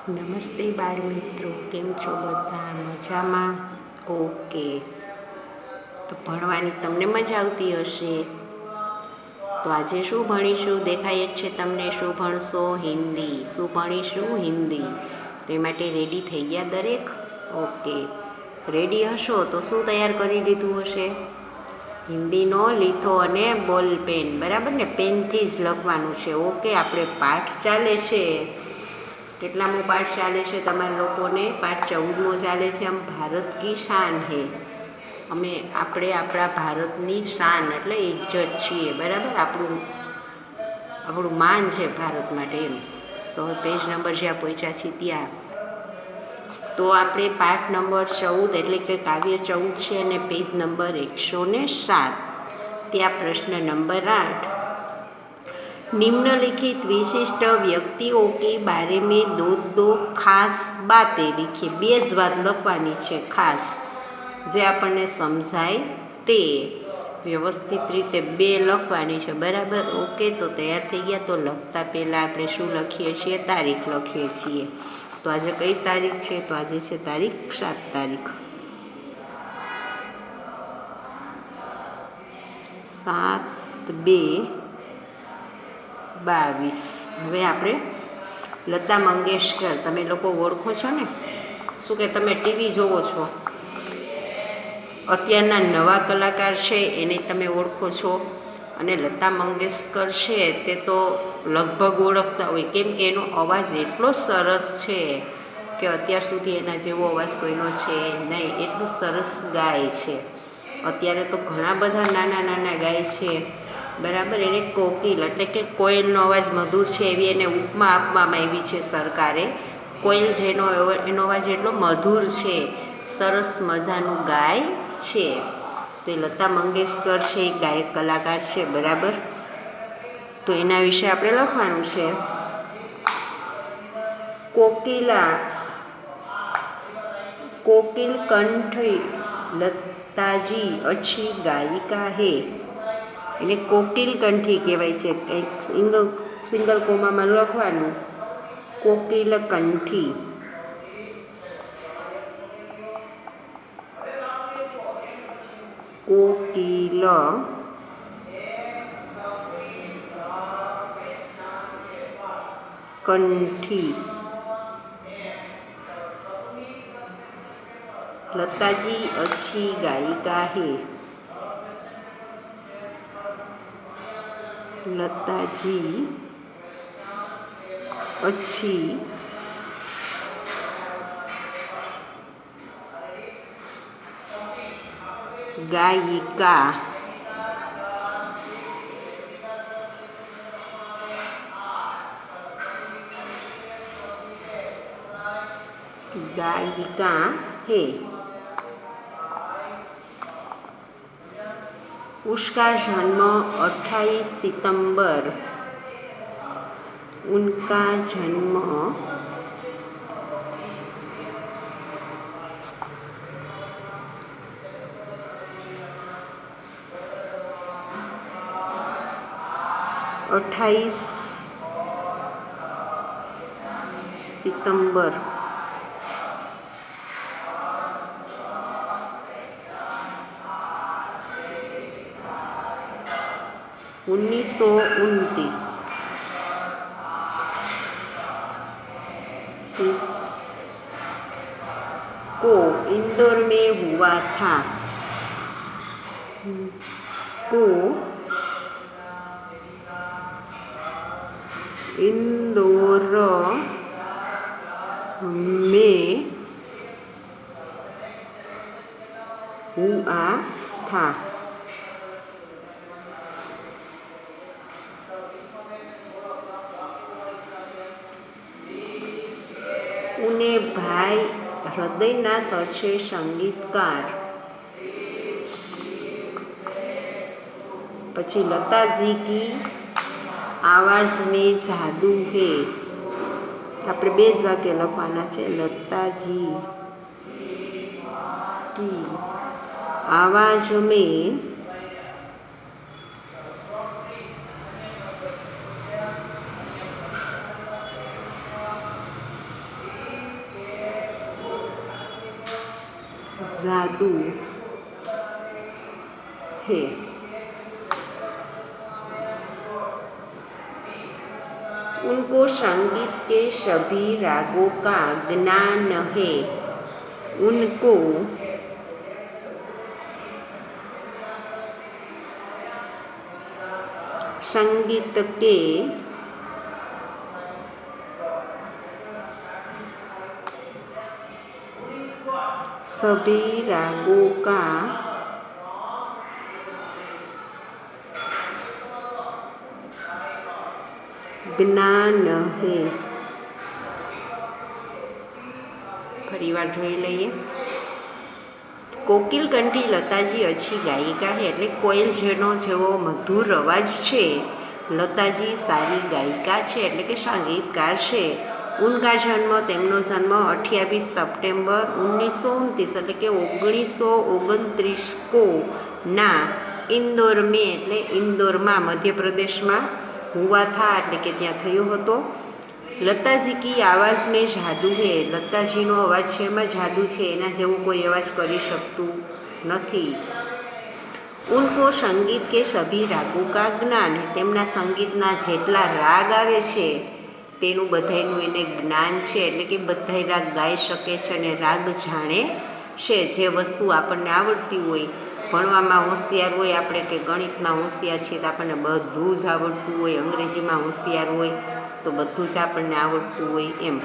નમસ્તે બાળ મિત્રો, કેમ છો બધા? મજામાં? ઓકે. તો ભણવાની તમને મજા આવતી હશે. તો આજે શું ભણીશું? દેખાય જ છે તમને. શું ભણશો? હિન્દી. શું ભણીશું? હિન્દી. તો એ માટે રેડી થઈ ગયા દરેક? ઓકે. રેડી હશો તો શું તૈયાર કરી દીધું હશે? હિન્દીનો લીથો અને બોલ પેન, બરાબર ને? પેનથી જ લખવાનું છે. ઓકે. આપણે પાઠ ચાલે છે. કેટલામો પાઠ ચાલે છે તમારા લોકોને? પાઠ 14મો ચાલે છે. આમ ભારત કી શાન હે. આપણે આપણા ભારતની શાન એટલે ઇજ્જત છીએ, બરાબર? આપણું માન છે ભારત માટે, એમ. તો પેજ નંબર જ્યાં પહોંચ્યા છીએ ત્યાં. તો આપણે પાઠ નંબર 14 એટલે કે કાવ્ય 14 છે અને પેજ નંબર 107. ત્યાં પ્રશ્ન નંબર 8, निम्नलिखित विशिष्ट व्यक्तिओं के बारे में दो खास बातें लिखिए. બે જ વાત લખવાની છે ખાસ, જે આપણને સમજાય તે. વ્યવસ્થિત રીતે બે લખવાની છે, બરાબર? ઓકે. તો તૈયાર થઈ ગયા? તો લખતા પહેલાં આપણે શું લખીએ છીએ? તારીખ લખીએ છીએ. તો આજે કઈ તારીખ છે? તો આજે છે તારીખ 7 તારીખ. 7/2/22. હવે આપણે લતા મંગેશકર, તમે લોકો ઓળખો છો ને? શું કે તમે ટીવી જોવો છો? અત્યારના નવા કલાકાર છે એને તમે ઓળખો છો, અને લતા મંગેશકર છે તે તો લગભગ ઓળખતા હોય, કેમ કે એનો અવાજ એટલો સરસ છે કે અત્યાર સુધી એના જેવો અવાજ કોઈનો છે નહીં. એટલું સરસ ગાય છે. અત્યારે તો ઘણા બધા નાના નાના ગાય છે, બરાબર? એને કોકિલ એટલે કે કોયલનો અવાજ મધુર છે એવી એને ઉપમા આપવામાં આવી છે સરકારે. કોયલ જેનો એનો અવાજ એટલો મધુર છે, સરસ મજાનું ગાય છે. તો એ લતા મંગેશકર છે, એ ગાયક કલાકાર છે, બરાબર? તો એના વિશે આપણે લખવાનું છે. कोकिल कंठ लताजी अच्छी गायिका है. એને કોકિલ કંઠી કહેવાય છે. કંઈક સિંગલ કોમામાં લખવાનું. કોકિલ કંઠી. કોકિલ कंठी. लताजी अच्छी गायिका है. लताजी अच्छी गायिका है. उसका जन्म 28 सितंबर. उनका जन्म 28 सितंबर 1929 को इंदौर में हुआ था. को इंदौर में हुआ था. उन्हें भाई हृदयनाथ अच्छे संगीतकार. પછી લતાજી કી आवाज में जादू है. આપણે બે જ વાક્ય લખવાના છે. લતાજી કી आवाज में जादू है। उनको संगीत के सभी रागों का ज्ञान है। उनको संगीत के सभी रागों का ज्ञान है। फरी बार જોઈ લઈએ। કોકિલ કંઠી લતાજી अच्छी ગાયિકા है, એટલે કોયલ જેવો મધુર અવાજ છે। લતાજી સારી ગાયિકા છે, એટલે કે સંગીતકાર છે। उनका जन्म તેમનો જન્મ 28 સપ્ટેમ્બર 1929 એટલે કે 1929 को ના इंदौर में એટલે इंदौરમાં મધ્યપ્રદેશમાં हुआ था એટલે કે ત્યાં થયો હતો। લતાજી કી આવાજ મેં જાદુ હે। લતાજીનો અવાજ છે એમાં જાદુ છે, એના જેવો કોઈ અવાજ કરી શકતું નથી। ઉनको સંગીત કે સભી રાગો કા જ્ઞાન હે। તેમના સંગીતના જેટલા રાગ આવે છે તેનું બધાયનું એને જ્ઞાન છે, એટલે કે બધાય રાગ ગાઈ શકે છે અને રાગ જાણે છે। જે વસ્તુ આપણને આવડતી હોય, ભણવામાં હોશિયાર હોય આપણે, કે ગણિતમાં હોશિયાર છીએ તો આપણને બધું જ આવડતું હોય, અંગ્રેજીમાં હોશિયાર હોય તો બધું જ આપણને આવડતું હોય એમ।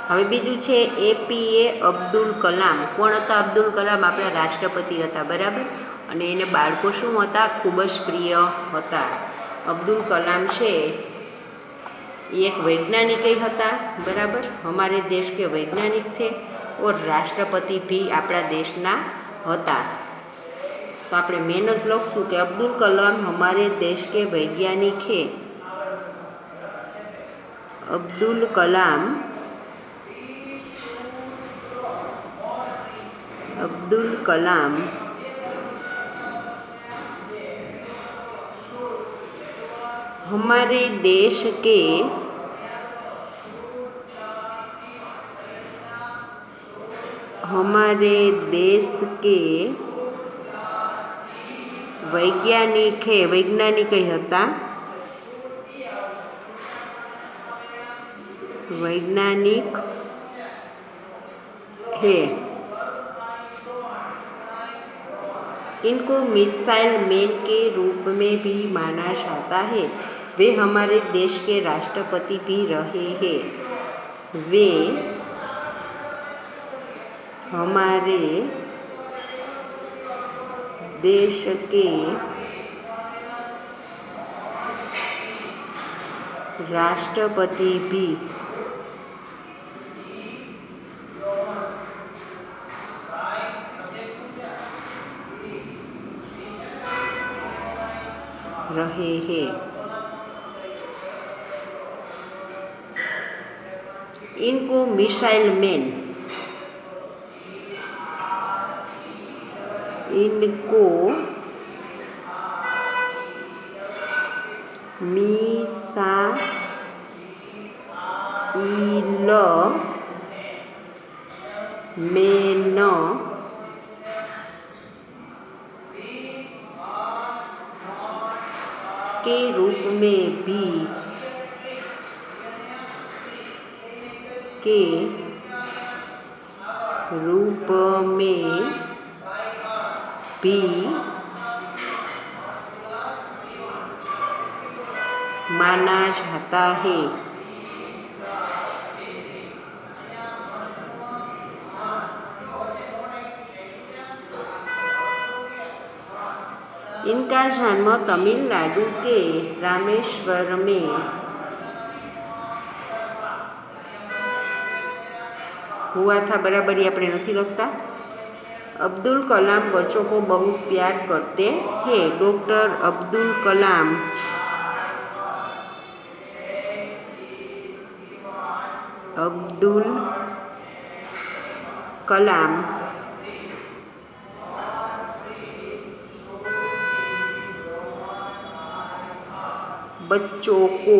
હવે બીજું છે APJ અબ્દુલ કલામ। કોણ હતા અબ્દુલ કલામ? આપણા રાષ્ટ્રપતિ હતા, બરાબર। અને એને બાળકો શું હતા? ખૂબ જ પ્રિય હતા। અબ્દુલ કલામ છે एक वैज्ञानिक ही था, बराबर। हमारे देश के वैज्ञानिक थे और राष्ट्रपति भी अपना देशना हता। तो आप मेन ज लखशू कि अब्दुल कलाम हमारे देश के वैज्ञानिक है। अब्दुल कलाम हमारे देश के वैज्ञानिक है। वैज्ञानिक ही हता, वैज्ञानिक है। इनको मिसाइल मैन के रूप में भी माना जाता है। वे हमारे देश के राष्ट्रपति भी रहे हैं। वे हमारे देश के राष्ट्रपति भी रहे हैं। इनको मिसाइल मैन, इनको मिसाइल मैन के रूप में भी माना जाता है। इनका जन्म तमिलनाडु के रामेश्वर में हुआ था, बराबर। ये अपने नहीं लगता। अब्दुल कलाम बच्चों को बहुत प्यार करते हैं। डॉक्टर अब्दुल कलाम बच्चों को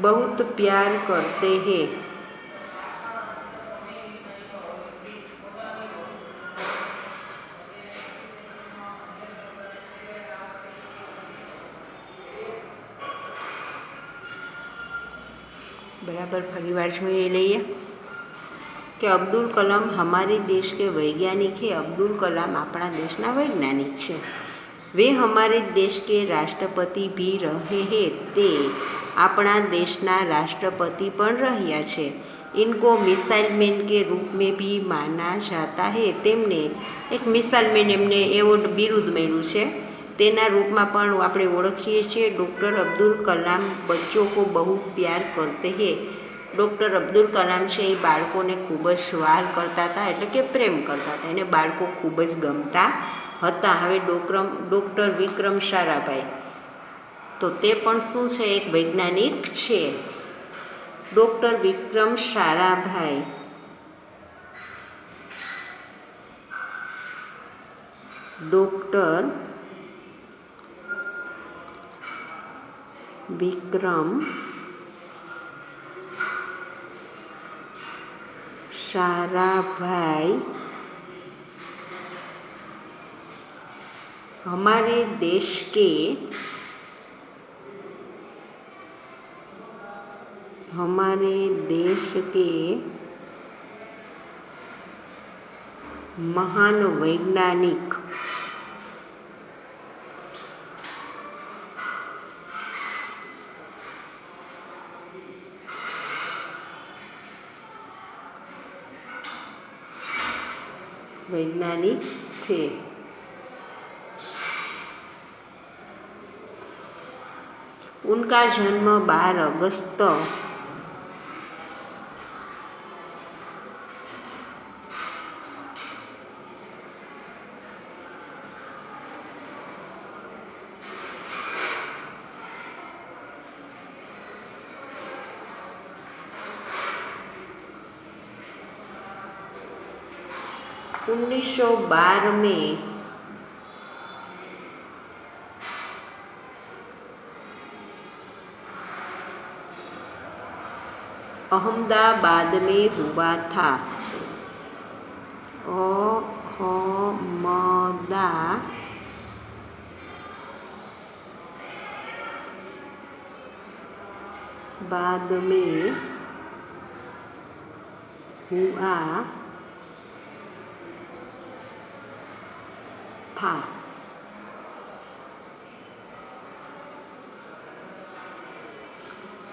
बहुत प्यार करते हैं। बराबर फरीवार जोई लईए कि अब्दुल कलाम हमारे देश के वैज्ञानिक है। अब्दुल कलाम अपना देशना वैज्ञानिक है। वे हमारे देश के राष्ट्रपति भी रहे हैं। ते अपना देशना राष्ट्रपति पण रह्या छे। इनको मिसाइल मैन के रूप में भी माना जाता है। तेमने एक मिसाइल मैन एमने एवोर्ड बिरुद मळ्युं छे। तेना रूप में पण आपणे ओळखीए छीए। डॉक्टर अब्दुल कलाम बच्चों को बहुत प्यार करते हैं। डॉक्टर अब्दुल कलाम छे ए बाळकोने खूब ज वाल करता था, एटले के प्रेम करता था। एने बाळको खूब ज गमता हता। हवे डॉक्टर विक्रम साराभाई तो ते पण शुं छे, एक वैज्ञानिक छे। डॉक्टर विक्रम साराभाई डॉक्टर विक्रम साराभाई हमारे देश के महान वैज्ञानिक थे। उनका जन्म 12 अगस्त 1912 में अहमदाबाद में हुआ था। अहमदाबाद में हुआ था।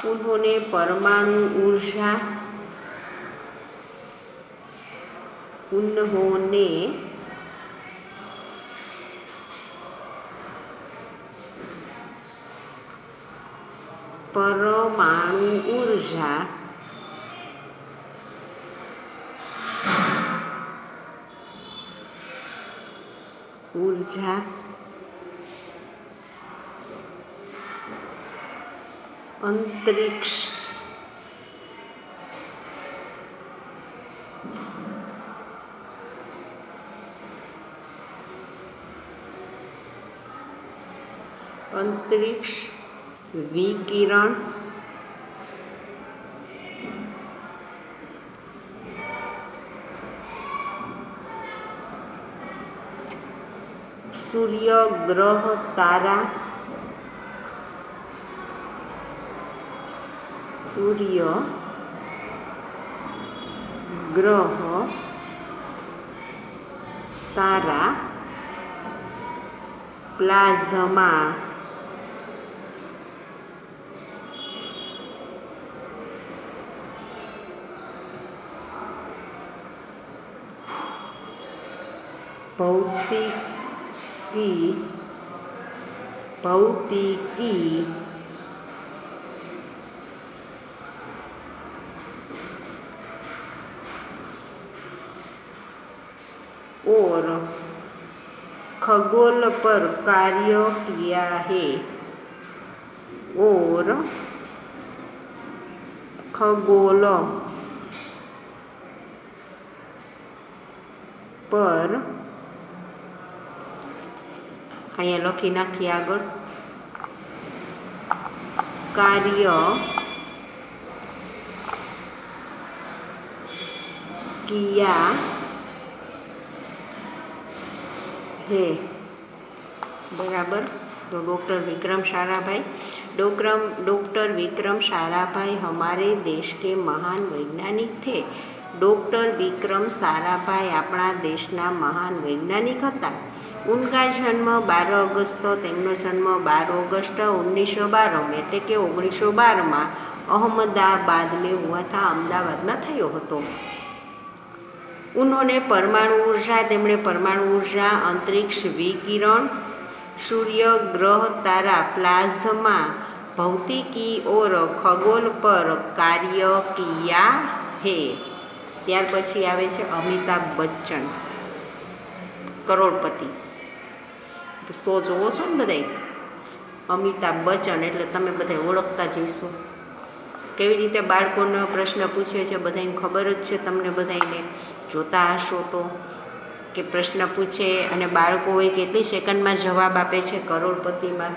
उन्होंने परमाणु ऊर्जा अंतरिक्ष विकिरण सूर्य ग्रह तारा प्लाज्मा भौतिकी और खगोल पर कार्य किया है। खगोल पर अहीं लखी नाखीए आगळ कार्य किया है। बराबर। तो डॉक्टर विक्रम साराभाई हमारे देश के महान वैज्ञानिक थे। डॉक्टर विक्रम साराभाई अपना देशना महान वैज्ञानिक हता। उनका जन्म 12 अगस्त તેમનો જન્મ 12 ऑगस्ट 1912 में એટલે કે 1912 में अहमदाबाद में हुआ था, अहमदाबाद में थयो हतो। उन्होंने परमाणु ऊर्जा, अंतरिक्ष विकिरण, सूर्य, ग्रह, तारा, प्लाज्मा, भौतिकी और खगोल पर कार्य किया है। त्यार पछी आवे छे अमिताभ बच्चन, करोड़पति। शो जोवो छो ने बधाई, अमिताभ बच्चन એટલે તમે બધા ઓળખતા જ હશો। કેવી રીતે બાળકોનો પ્રશ્ન પૂછે છે, બધાને ખબર જ છે, તમને બધાને જોતા હશો તો કે પ્રશ્ન પૂછે અને બાળકો હોય કેટલી સેકન્ડમાં જવાબ આપે છે કરોડપતિમાં।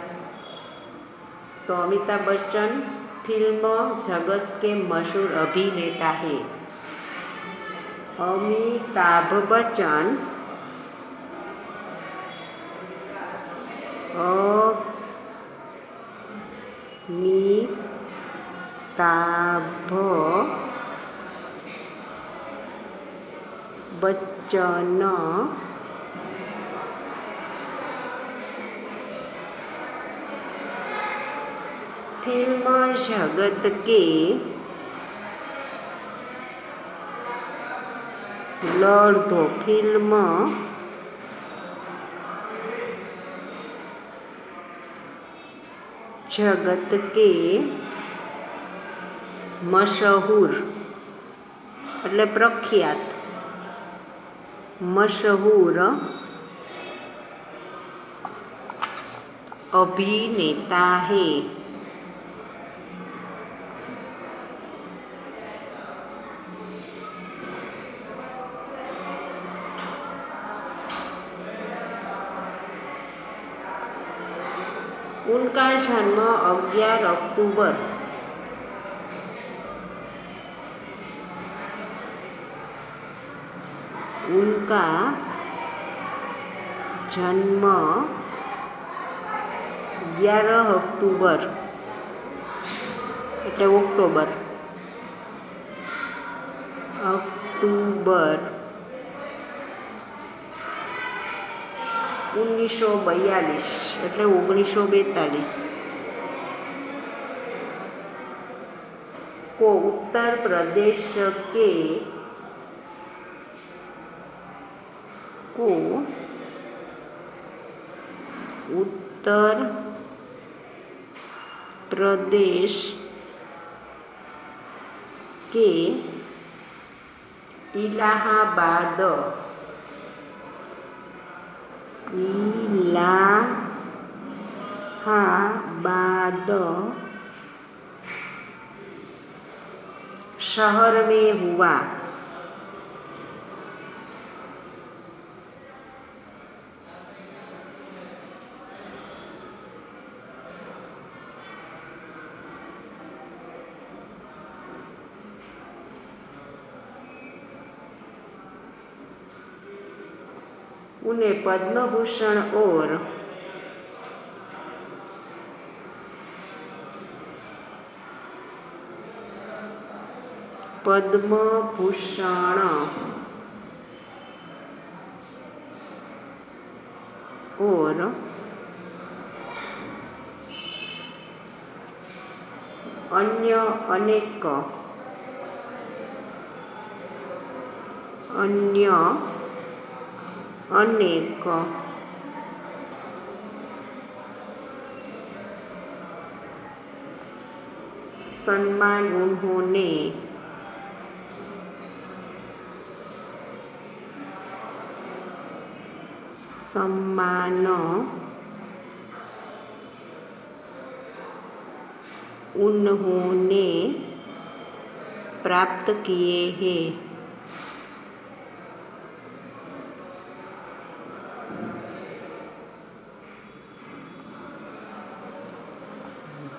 तो अमिताभ बच्चन फिल्म जगत के मशहूर अभिनेता है। अमिताभ बच्चन फिल्म जगत के लड़धो फिल्म जगत के मशहूर એટલે પ્રખ્યાત मशहूर अभिनेता है। उनका जन्म 11 अक्टूबर उनका जन्म 11 अक्टूबर એટલે ઓક્ટોબર 1942 એટલે 1942 को उत्तर प्रदेश के उत्तर प्रदेश के इलाहाबाद शहर में हुआ। उन्हें पद्म भूषण और अन्य अनेक सम्मान उन्होंने प्राप्त किए हैं।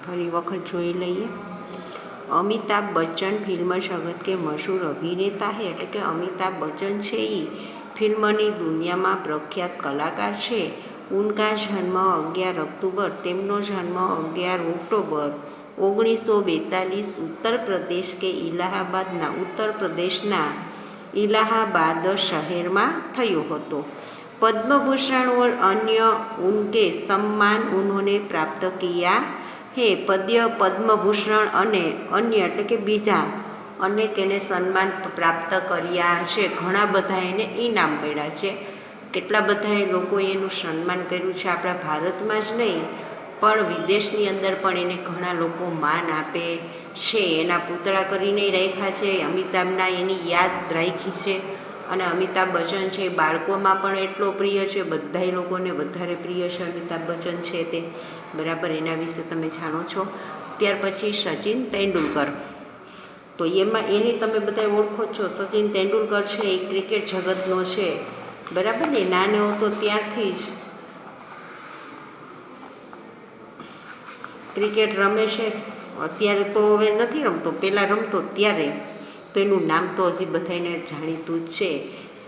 फरी वखत जोई लईए। अमिताभ बच्चन फिल्म जगत के मशहूर अभिनेता है એટલે કે अमिताभ बच्चन છે એ ફિલ્મની દુનિયામાં પ્રખ્યાત કલાકાર છે. ઉનકા જન્મ 11 અક્ટોબર, તેમનો જન્મ 11 ઓક્ટોબર 1942 ઉત્તર પ્રદેશના इलाहाबाद शहરમાં થયો હતો. पद्म भूषण और अन्य उनके सम्मान उन्होंने प्राप्त किया है. पद्म भूषण અને અન્ય એટલે કે બીજા અનેક એને સન્માન પ્રાપ્ત કર્યા છે. ઘણા બધા એને ઇનામ મળ્યા છે. કેટલા બધા લોકોએ એનું સન્માન કર્યું છે. આપણા ભારતમાં જ નહીં પણ વિદેશની અંદર પણ એને ઘણા લોકો માન આપે છે. એના પૂતળા કરીને રાખ્યા છે. અમિતાભના એની યાદ રાખી છે. અને અમિતાભ બચ્ચન છે બાળકોમાં પણ એટલો પ્રિય છે, બધા લોકોને વધારે પ્રિય છે અમિતાભ બચ્ચન છે તે. બરાબર, એના વિશે તમે જાણો છો. ત્યાર પછી સચિન તેંડુલકર, તો એમાં એની તમે બધા ઓળખો છો. સચિન તેંડુલકર છે એ ક્રિકેટ જગતનો છે. બરાબર ને, નાનો હતો ત્યારથી જ ક્રિકેટ રમે છે. અત્યારે તો હવે નથી રમતો, પહેલાં રમતો ત્યારે. તો એનું નામ તો હજી બધાને જાણીતું જ છે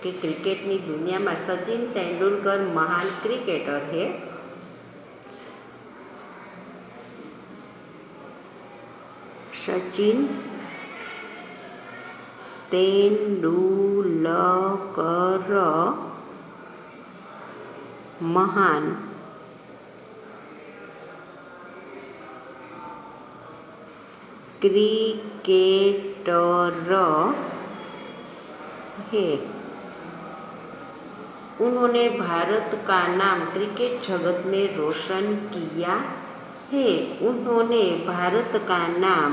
કે ક્રિકેટની દુનિયામાં સચિન તેંડુલકર મહાન ક્રિકેટર છે. સચિન તેંડુલકર મહાન क्रिकेटर है. उन्होंने भारत का नाम क्रिकेट जगत में रोशन किया है. उन्होंने भारत का नाम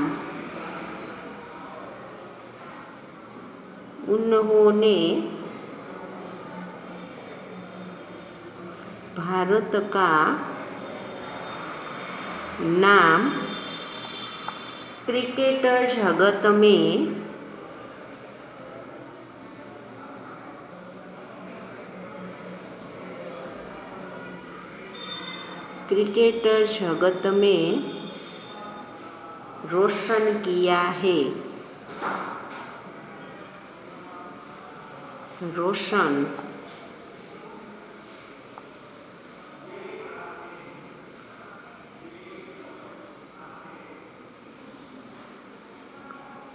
क्रिकेट जगत में रोशन किया है. रोशन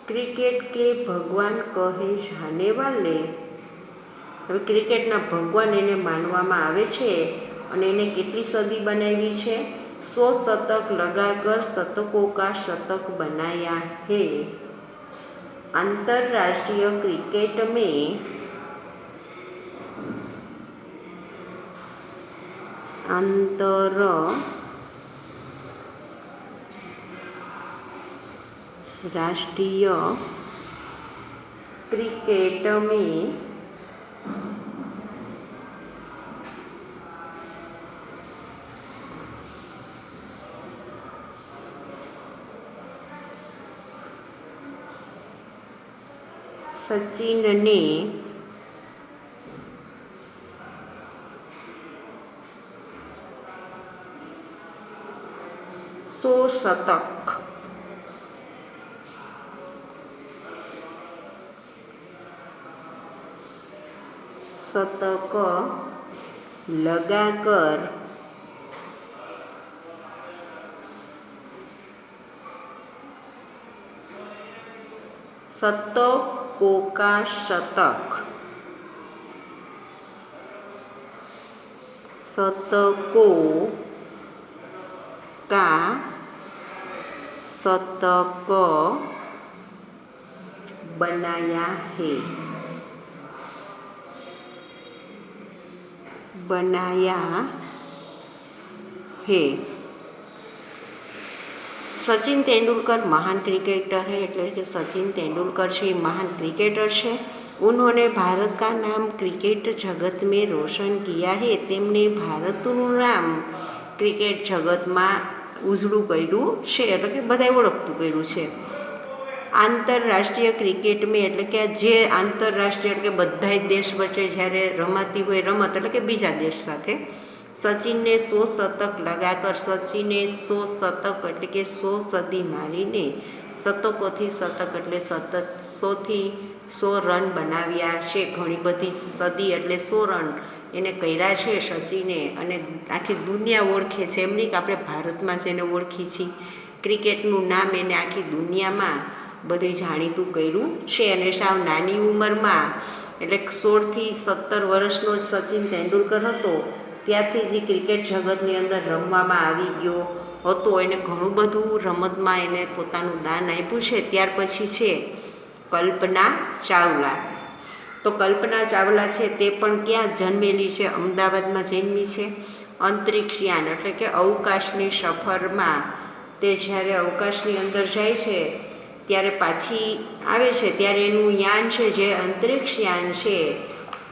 क्रिकेट के भगवान कहे जाने वाले, હવે ક્રિકેટના ભગવાન એને માનવામાં આવે છે. અને એને કેટલી સદી બનાવી છે? 100 શતક લગાકર શતકો કા શતક બનાયા હે. अंतर्राष्ट्रीय क्रिकेट में सचिन ने 100 शतक लगाकर शतकों का शतक बनाया है. સચિન તેંડુલકર મહાન ક્રિકેટર है એટલે કે સચિન તેંડુલકર છે એ મહાન ક્રિકેટર છે. उन्होंने भारत का नाम क्रिकेट जगत में रोशन किया है. તેમણે ભારતનું નામ ક્રિકેટ જગતમાં ઉજળું કર્યું છે, એટલે કે બધાએ ઓળખતું કર્યું છે. આંતરરાષ્ટ્રીય ક્રિકેટ મેં એટલે કે જે આંતરરાષ્ટ્રીય એટલે કે બધા જ દેશ વચ્ચે જ્યારે રમાતી હોય રમત એટલે કે બીજા દેશ સાથે, સચિનને 100 શતક લગાકર, સચિને 100 શતક એટલે કે 100 સદી મારીને શતકોથી શતક એટલે સતત 100થી 100 રન બનાવ્યા છે. ઘણી બધી સદી એટલે 100 રન એને કર્યા છે સચિને, અને આખી દુનિયા ઓળખે છે. એમ નહીં કે આપણે ભારતમાં જ એને ઓળખી છીએ, ક્રિકેટનું નામ એને આખી દુનિયામાં બધે જાણીતું કર્યું છે. અને સાવ નાની ઉંમરમાં એટલે 16થી 17 વર્ષનો જ સચિન તેંડુલકર હતો, ત્યારથી જ ક્રિકેટ જગતની અંદર રમવામાં આવી ગયો હતો. એને ઘણું બધું રમતમાં એને પોતાનું દાન આપ્યું છે. ત્યાર પછી છે કલ્પના ચાવલા. તો કલ્પના ચાવલા છે તે પણ ક્યાં જન્મેલી છે? અમદાવાદમાં જન્મી છે. અંતરિક્ષયાન એટલે કે અવકાશની સફરમાં તે જ્યારે અવકાશની અંદર જાય છે ત્યારે પાછી આવે છે ત્યારે એનું યાન છે જે અંતરિક્ષયાન છે,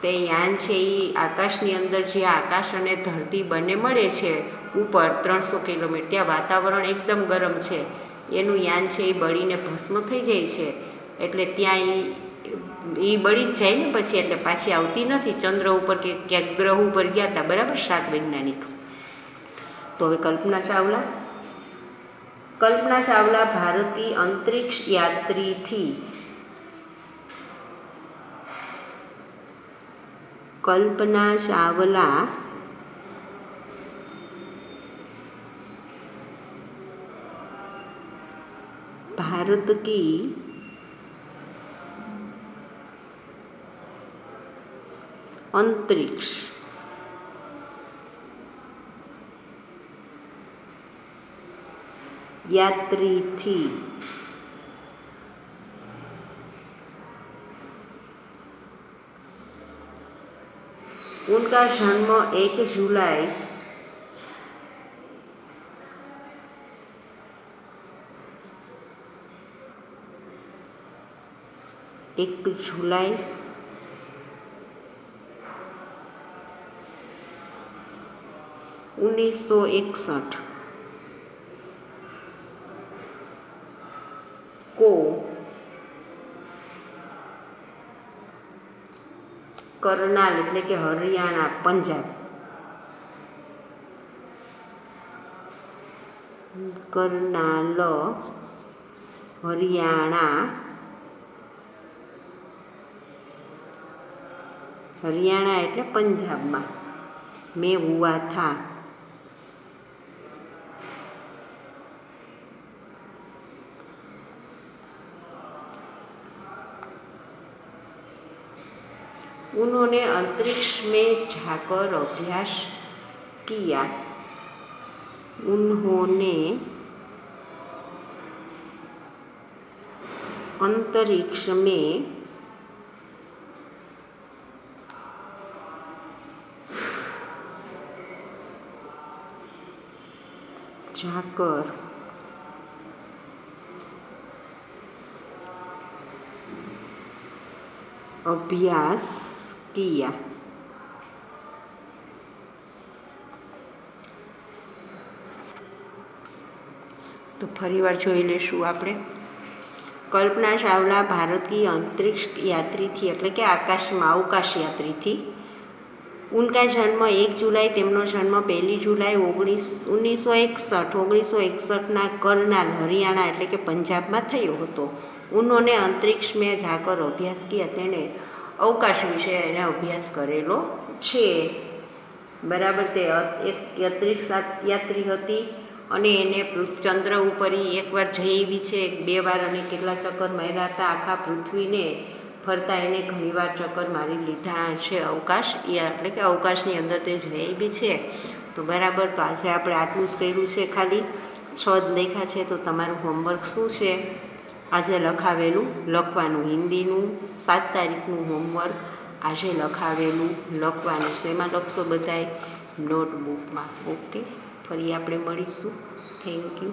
તે યાન છે એ આકાશની અંદર જે આકાશ અને ધરતી બંને મળે છે ઉપર 300 કિલોમીટર, ત્યાં વાતાવરણ એકદમ ગરમ છે. એનું યાન છે એ બળીને ભસ્મ થઈ જાય છે, એટલે ત્યાં એ બળી જ જાય ને પછી, એટલે પાછી આવતી નથી. ચંદ્ર ઉપર કે ક્યાંક ગ્રહ ઉપર ગયા હતા, બરાબર, 7 વૈજ્ઞાનિક. તો હવે કલ્પના ચાવલા ભારત કી અંતરિક્ષ યાત્રી થી. कल्पना चावला भारत की अंतरिक्ष यात्री थी। उनका जन्म 1 जुलाई 1961 को करनाल એટલે કે હરિયાણા પંજાબ, કરનાલ હરિયાણા, હરિયાણા એટલે પંજાબમાં મેં હુઆ થા। उन्होंने अंतरिक्ष में जाकर अभ्यास किया। उन्होंने अंतरिक्ष में जाकर अभ्यास किया। तो फरीवार जोई लेशुं आपणे। कल्पना चावला भारत की अंतरिक्ष यात्री थी एटले के आकाश में अवकाश यात्री थी। उनका जन्म 1 जुलाई, तेमनो जन्म 1 जुलाई 1961 ना करनाल हरियाणा एटले के पंजाब में थयो हतो। उन्होंने अंतरिक्ष में जाकर अभ्यास किया, तेने अवकाश विषय एने अभ्यास करेलो छे, बराबर। ते एक अंतरिक्ष यात्री हती अने एने चंद्र उपर एक बार जई एवी छे, 2 बार अने केटला चक्कर मार्या हता आखा पृथ्वीने फरता, एने घणी वार चक्कर मारी लीधा छे अवकाश एटले के अवकाशनी अंदर ते जई एवी छे। तो बराबर, तो आज आपणे आटલું જ कर्युं छे, खाली 6 ज लख्या छे। तो तमारुं होमवर्क शुं छे? આજે લખાવેલું લખવાનું, હિન્દીનું 7 તારીખનું હોમવર્ક આજે લખાવેલું લખવાનું છે। એમાં લખશો બધાય નોટબુકમાં। ઓકે, ફરી આપણે મળીશું। Thank you.